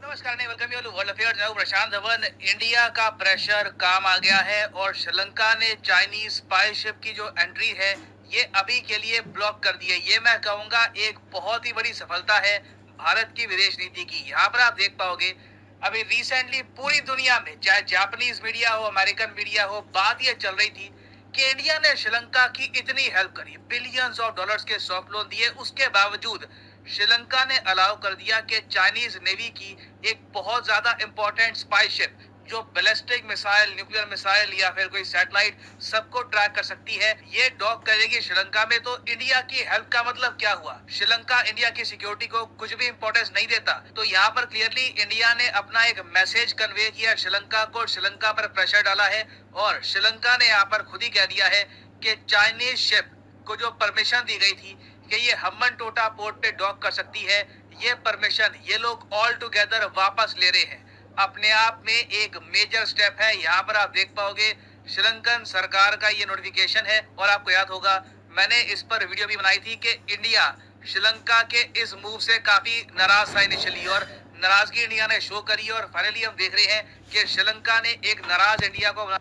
नमस्कार नहीं welcome you world affairs. मैं हूं प्रशांत धवन। इंडिया का प्रेशर काम आ गया है और श्रीलंका ने चाइनीज स्पाई शिप की जो एंट्री है ये अभी के लिए ब्लॉक कर दी है। ये मैं कहूंगा एक बहुत ही बड़ी सफलता है भारत की विदेश नीति की। यहाँ पर आप देख पाओगे अभी रिसेंटली पूरी दुनिया में चाहे जापानीज मीडिया हो अमेरिकन मीडिया हो, बात ये चल रही थी कि इंडिया ने श्रीलंका की इतनी हेल्प करी, बिलियंस ऑफ डॉलर्स के सॉफ्ट लोन दिए, उसके बावजूद श्रीलंका ने अलाउ कर दिया कि चाइनीज नेवी की एक बहुत ज्यादा इंपॉर्टेंट स्पाई शिप जो बैलिस्टिक मिसाइल, न्यूक्लियर मिसाइल या फिर कोई सैटेलाइट सबको ट्रैक कर सकती है, ये डॉक करेगी श्रीलंका में। तो इंडिया की हेल्प का मतलब क्या हुआ? श्रीलंका इंडिया की सिक्योरिटी को कुछ भी इंपॉर्टेंस नहीं देता। तो यहाँ पर क्लियरली इंडिया ने अपना एक मैसेज कन्वे किया श्रीलंका को, श्रीलंका पर प्रेशर डाला है और श्रीलंका ने यहाँ पर खुद ही कह दिया है कि चाइनीज शिप को जो परमिशन दी गई थी कि ये हम्बनटोटा पोर्ट पे डॉक कर सकती है, ये परमिशन ये लोग ऑल टुगेदर वापस ले रहे हैं। अपने आप में एक मेजर स्टेप है। यहाँ पर आप देख पाओगे श्रीलंकन सरकार का ये नोटिफिकेशन है और आपको याद होगा मैंने इस पर वीडियो भी बनाई थी कि इंडिया श्रीलंका के इस मूव से काफी नाराज था इनिशियली और नाराजगी इंडिया ने शो करी और फाइनली हम देख रहे हैं कि श्रीलंका ने एक नाराज इंडिया को बना।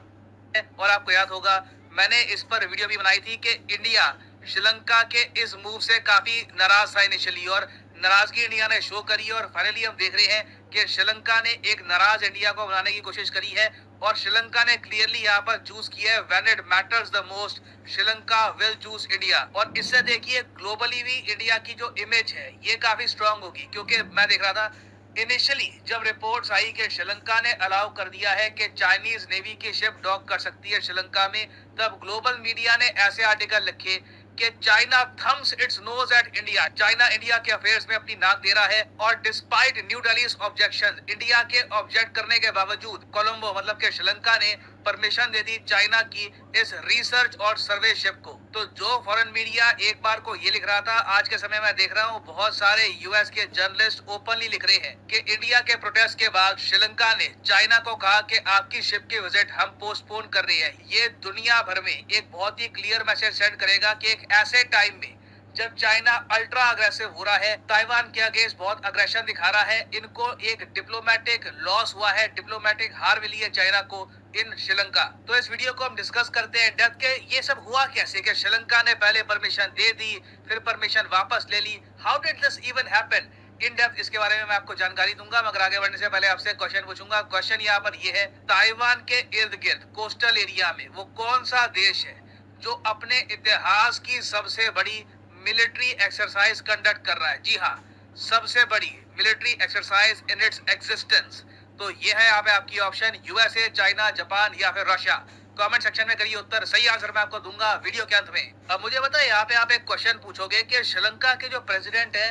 और आपको याद होगा मैंने इस पर वीडियो भी बनाई थी कि इंडिया श्रीलंका के इस मूव से काफी नाराज था इनिशियली और नाराजगी इंडिया ने शो करी और फाइनली हम देख रहे हैं कि श्रीलंका ने एक नाराज इंडिया को बनाने की कोशिश करी है और श्रीलंका ने क्लियरली यहाँ पर चूज किया है when it matters the most, Sri Lanka will choose India. और इससे देखिए ग्लोबली भी इंडिया की जो इमेज है ये काफी स्ट्रांग होगी, क्योंकि मैं देख रहा था इनिशियली जब रिपोर्ट्स आई कि श्रीलंका ने अलाउ कर दिया है कि चाइनीज नेवी की शिप डॉक कर सकती है श्रीलंका में, तब ग्लोबल मीडिया ने ऐसे आर्टिकल लिखे कि China thumbs its nose at India. China India के अफेयर्स में अपनी नाक दे रहा है और despite New Delhi's objection, India के ऑब्जेक्ट करने के बावजूद कोलंबो मतलब के श्रीलंका ने परमिशन दे दी चाइना की इस रिसर्च और सर्वे शिप को। तो जो फॉरेन मीडिया एक बार को ये लिख रहा था, आज के समय में देख रहा हूँ बहुत सारे यूएस के जर्नलिस्ट ओपनली लिख रहे हैं कि इंडिया के प्रोटेस्ट के बाद श्रीलंका ने चाइना को कहा कि आपकी शिप की विजिट हम पोस्टपोन कर रहे हैं। ये दुनिया भर में एक बहुत ही क्लियर मैसेज सेंड करेगा कि एक ऐसे टाइम में जब चाइना अल्ट्रा अग्रेसिव हो रहा है, ताइवान के अगेंस्ट बहुत अग्रेशन दिखा रहा है, इनको एक डिप्लोमेटिक लॉस हुआ है, डिप्लोमेटिक हार मिली है चाइना को इन श्रीलंका। तो इस वीडियो को हम डिस्कस करते हैं डेप्थ के ये सब हुआ कैसे कि श्रीलंका ने पहले परमिशन दे दी फिर परमिशन वापस ले ली। How did this even happen? In depth इसके बारे में मैं आपको जानकारी दूंगा, मगर आगे बढ़ने से पहले आपसे क्वेश्चन पूछूंगा। क्वेश्चन यहाँ पर ये है, ताइवान के इर्द गिर्द कोस्टल एरिया में वो कौन सा देश है जो अपने इतिहास की सबसे बड़ी मिलिट्री एक्सरसाइज कंडक्ट कर रहा है? जी हाँ, सबसे बड़ी military exercise in its existence. तो ये है यहाँ पे आपकी ऑप्शन, यूएसए, चाइना, जापान या फिर रशिया। कमेंट सेक्शन में करिए उत्तर, सही आंसर मैं आपको दूंगा वीडियो के अंत में। अब मुझे बताइए यहाँ पे आप एक क्वेश्चन पूछोगे कि श्रीलंका के जो प्रेसिडेंट है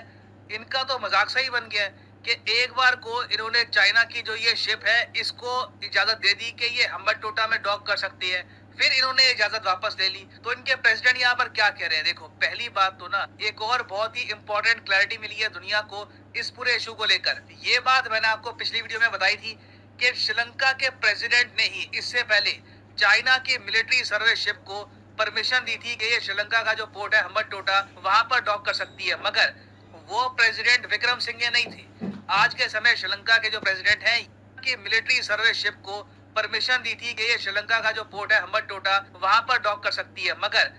इनका तो मजाक सा ही बन गया है कि एक बार को इन्होंने चाइना की जो ये शिप है इसको इजाजत दे दी कि ये हम्बनटोटा में डॉक कर सकती है, फिर इन्होंने इजाजत वापस ले ली। तो इनके प्रेसिडेंट यहाँ पर क्या कह रहे हैं? देखो पहली बात तो ना एक और बहुत ही इंपॉर्टेंट क्लैरिटी मिली है दुनिया को इस पूरे इशू को लेकर। ये बात मैंने आपको पिछली वीडियो में बताई थी कि श्रीलंका के प्रेसिडेंट ने ही इससे पहले चाइना की मिलिट्री सर्वे शिप को परमिशन दी थी कि ये श्रीलंका का जो पोर्ट है हम्बनटोटा वहां पर डॉक कर सकती है, मगर वो प्रेसिडेंट विक्रम सिंघे नहीं थे। आज के समय श्रीलंका के जो प्रेसिडेंट हैं की मिलिट्री सर्वे शिप को परमिशन दी थी कि ये श्रीलंका का जो पोर्ट है हम्बनटोटा वहां पर डॉक कर सकती है, मगर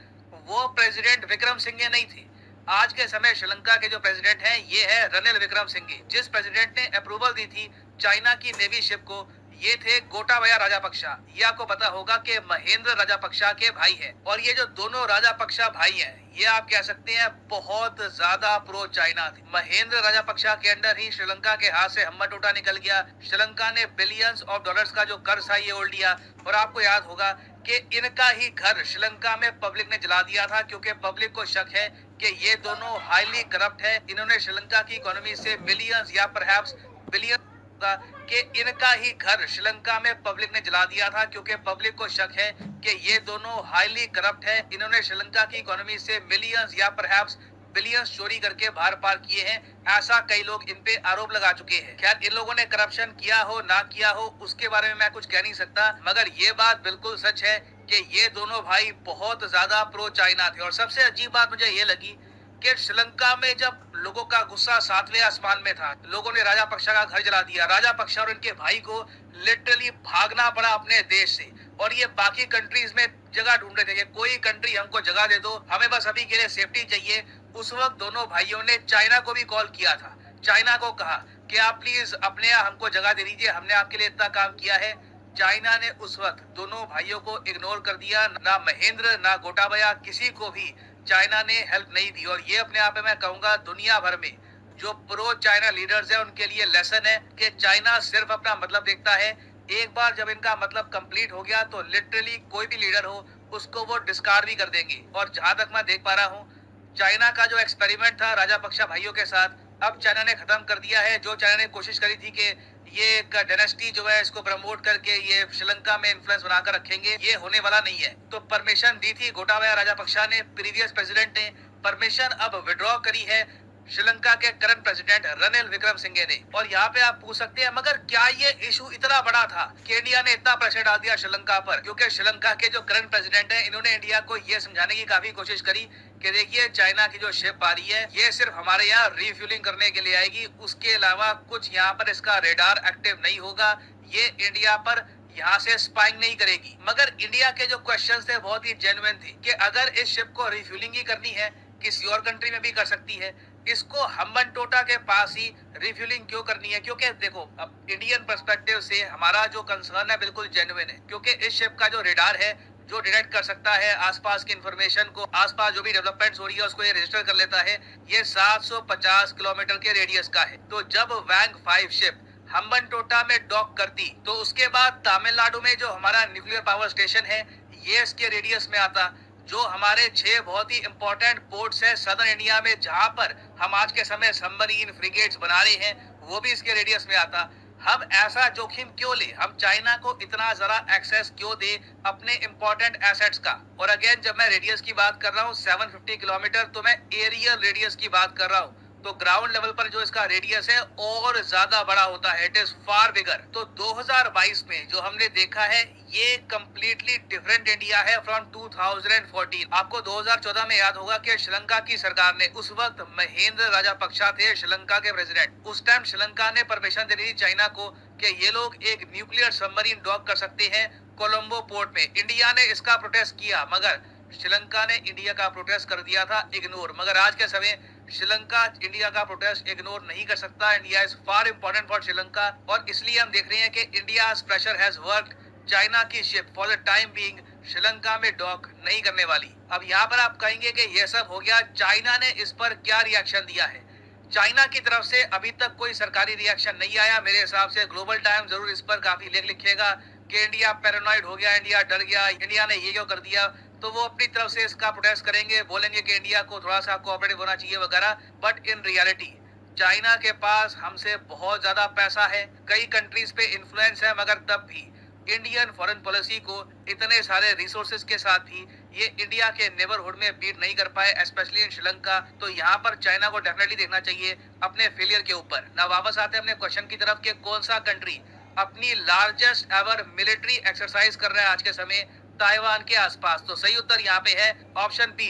वो प्रेसिडेंट विक्रम सिंघे नहीं थे। आज के समय श्रीलंका के जो प्रेसिडेंट हैं ये है रनिल विक्रम सिंघे। जिस प्रेसिडेंट ने अप्रूवल दी थी चाइना की नेवी शिप को ये थे गोटाबाया राजापक्सा। ये आपको पता होगा कि महेंद्र राजापक्सा के भाई है और ये जो दोनों राजापक्सा भाई हैं ये आप कह सकते हैं बहुत ज्यादा प्रो चाइना थे। महेंद्र राजापक्सा के अंडर ही श्रीलंका के हाथ से हम्बनटोटा निकल गया। श्रीलंका ने बिलियंस ऑफ डॉलर्स का जो कर्ज था ये ओढ़ लिया और आपको याद होगा कि इनका ही घर श्रीलंका में पब्लिक ने जला दिया था क्योंकि पब्लिक को शक है कि ये दोनों हाईली करप्ट है। इन्होंने श्रीलंका की इकोनॉमी से मिलियंस या परहैप्स बिलियन कि इनका ही घर श्रीलंका में पब्लिक ने जला दिया था क्योंकि पब्लिक को शक है कि ये दोनों हाईली करप्ट है। इन्होंने श्रीलंका की इकोनॉमी से मिलियंस या परहैप्स बिलियंस चोरी करके बाहर पार किए हैं, ऐसा कई लोग इन पे आरोप लगा चुके हैं। खैर इन लोगों ने करप्शन किया हो ना किया हो उसके बारे में मैं कुछ कह नहीं सकता, मगर ये बात बिल्कुल सच है कि ये दोनों भाई बहुत ज्यादा प्रो चाइना थे। और सबसे अजीब बात मुझे ये लगी कि श्रीलंका में जब लोगों का गुस्सा 7वें आसमान में था, लोगों ने राजापक्ष का घर जला दिया। राजापक्ष और उनके भाई को लिटरली भागना पड़ा अपने देश से, और ये बाकी कंट्रीज में जगह ढूंढ रहे थे कि कोई कंट्री हमको जगह दे दो, हमें बस अभी के लिए सेफ्टी चाहिए। उस वक्त दोनों भाइयों ने चाइना को भी कॉल किया था, चाइना को कहा कि आप प्लीज अपने यहाँ हमको जगह दे दीजिए, हमने आपके लिए इतना काम किया है। चाइना ने उस वक्त दोनों भाइयों को इग्नोर कर दिया, ना महेंद्र ना गोटाबया, किसी को भी चाइना ने हेल्प नहीं दी। और ये अपने आप में मैं कहूंगा दुनिया भर में जो प्रो चाइना लीडर्स है उनके लिए लेसन है कि चाइना सिर्फ अपना मतलब देखता है। एक बार जब इनका मतलब कंप्लीट हो गया तो लिटरली कोई भी लीडर हो उसको वो डिस्कार्ड भी कर देंगे। और जहां तक मैं देख पा रहा हूँ, चाइना का जो एक्सपेरिमेंट था राजापक्ष भाइयों के साथ, अब चाइना ने खत्म कर दिया है। जो चाइना ने कोशिश करी थी कि ये एक डायनेस्टी जो है इसको प्रमोट करके ये श्रीलंका में इन्फ्लुएंस बनाकर रखेंगे, ये होने वाला नहीं है। तो परमिशन दी थी गोटाबाया राजापक्ष ने, प्रीवियस प्रेसिडेंट ने परमिशन अब विड्रॉ करी है श्रीलंका के करंट प्रेसिडेंट रनिल विक्रमसिंघे ने। और यहाँ पे आप पूछ सकते हैं मगर क्या ये इशू इतना बड़ा था कि इंडिया ने इतना प्रेशर डाल दिया श्रीलंका पर? क्योंकि श्रीलंका के जो करंट प्रेसिडेंट हैं इन्होंने इंडिया को ये समझाने की काफी कोशिश करी कि देखिए चाइना की जो शिप आ रही है ये सिर्फ हमारे यहाँ रिफ्यूलिंग करने के लिए आएगी, उसके अलावा कुछ यहाँ पर इसका रेडार एक्टिव नहीं होगा, ये इंडिया पर यहाँ से स्पाइंग नहीं करेगी। मगर इंडिया के जो क्वेश्चंस थे बहुत ही जेन्युइन थे कि अगर इस शिप को रिफ्यूलिंग ही करनी है किसी और कंट्री में भी कर सकती है, इसको हम्बनटोटा के पास ही रिफ्यूलिंग क्यों करनी है? क्योंकि देखो अब इंडियन पर्सपेक्टिव से हमारा जो कंसर्न है बिल्कुल जेन्युइन है, क्योंकि इस शिप का जो रेडार है जो डिटेक्ट कर सकता है आसपास की इंफॉर्मेशन को, आसपास जो भी डेवलपमेंट्स हो रही है उसको ये रजिस्टर कर लेता है, ये 750 किलोमीटर के रेडियस का है। तो जब वैंग 5 शिप हम्बनटोटा में डॉक करती तो उसके बाद तमिलनाडु में जो हमारा न्यूक्लियर पावर स्टेशन है ये इसके रेडियस में आता। जो हमारे 6 बहुत ही इंपॉर्टेंट पोर्ट्स है सदर्न इंडिया में जहां पर हम आज के समय सबमरीन फ्रिगेट्स बना रहे हैं वो भी इसके रेडियस में आता। हम ऐसा जोखिम क्यों ले, हम चाइना को इतना जरा एक्सेस क्यों दे अपने इंपॉर्टेंट एसेट्स का? और अगेन जब मैं रेडियस की बात कर रहा हूँ 750 किलोमीटर, तो मैं एरियल रेडियस की बात कर रहा हूँ। तो ग्राउंड लेवल पर जो इसका रेडियस है और ज्यादा बड़ा होता है, इट इज फार बिगर। तो 2022 में जो हमने देखा है ये कंप्लीटली डिफरेंट इंडिया है फ्रॉम 2014। आपको 2014 में याद होगा कि श्रीलंका की सरकार ने, उस वक्त महेंद्र राजापक्षा थे श्रीलंका के प्रेसिडेंट, उस टाइम श्रीलंका ने परमिशन दे दी चाइना को कि ये लोग एक न्यूक्लियर सबमरीन डॉक कर सकते हैं कोलंबो पोर्ट में। इंडिया ने इसका प्रोटेस्ट किया मगर श्रीलंका ने इंडिया का प्रोटेस्ट कर दिया था इग्नोर। मगर आज के समय श्रीलंका इंडिया का प्रोटेस्ट इग्नोर नहीं कर सकता। India is far important for Sri Lanka, और इसलिए हम देख रहे हैं कि India pressure has worked, China की ship for the time being Sri Lanka में डॉक नहीं करने वाली। अब यहाँ पर आप कहेंगे कि ये सब हो गया, चाइना ने इस पर क्या रिएक्शन दिया है? चाइना की तरफ से अभी तक कोई सरकारी रिएक्शन नहीं आया। मेरे हिसाब से ग्लोबल टाइम जरूर इस पर काफी लेख लिखेगा कि इंडिया पैरानॉइड हो गया, इंडिया डर गया, इंडिया ने ये क्यों कर दिया। तो वो अपनी तरफ से इसका प्रोटेस्ट करेंगे, बोलेंगे कि इंडिया को थोड़ा सा कोऑपरेटिव होना चाहिए वगैरह। बट इन रियलिटी चाइना के पास हमसे बहुत ज्यादा पैसा है, कई कंट्रीज पे इन्फ्लुएंस है, मगर तब भी इंडियन फॉरेन पॉलिसी को इतने सारे रिसोर्सेज के साथ भी ये इंडिया के नेबरहुड में बीट नहीं कर पाए, स्पेशली इन श्रीलंका। तो यहाँ पर चाइना को डेफिनेटली देखना चाहिए अपने फेलियर के ऊपर। ना वापस आते हैं अपने क्वेश्चन की तरफ कि कौन सा कंट्री अपनी लार्जेस्ट एवर मिलिट्री एक्सरसाइज कर रहा है आज के समय ताइवान के आसपास। तो सही उत्तर यहाँ पे है ऑप्शन बी,